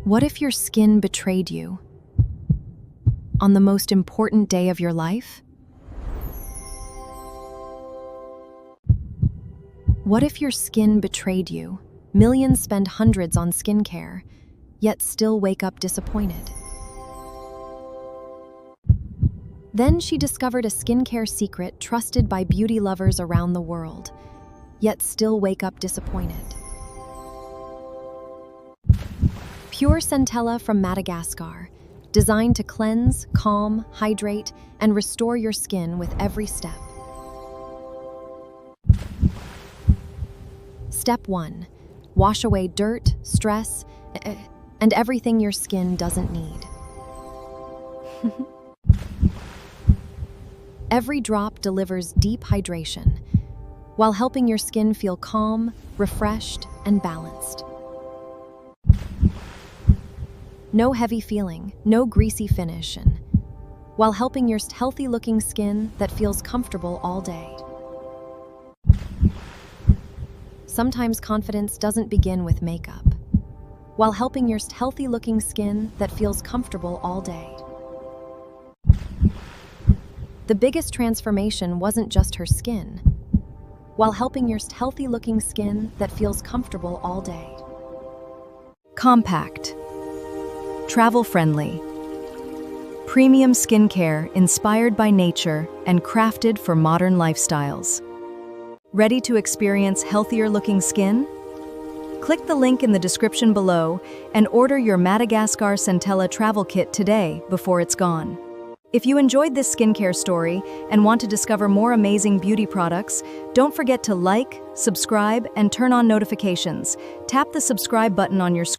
What if your skin betrayed you? On the most important day of your life? What if your skin betrayed you? Millions spend hundreds on skincare, yet still wake up disappointed. Then she discovered a skincare secret trusted by beauty lovers around the world, yet still wake up disappointed. Pure Centella from Madagascar, designed to cleanse, calm, hydrate, and restore your skin with every step. Step 1. Wash away dirt, stress, and everything your skin doesn't need. Every drop delivers deep hydration, while helping your skin feel calm, refreshed, and balanced. No heavy feeling, no greasy finish, and while helping your healthy-looking skin that feels comfortable all day. Sometimes confidence doesn't begin with makeup, while helping your healthy-looking skin that feels comfortable all day. The biggest transformation wasn't just her skin, while helping your healthy-looking skin that feels comfortable all day. Compact, travel-friendly, premium skincare inspired by nature and crafted for modern lifestyles. Ready to experience healthier-looking skin? Click the link in the description below and order your Madagascar Centella travel kit today before it's gone. If you enjoyed this skincare story and want to discover more amazing beauty products, don't forget to like, subscribe, and turn on notifications. Tap the subscribe button on your screen.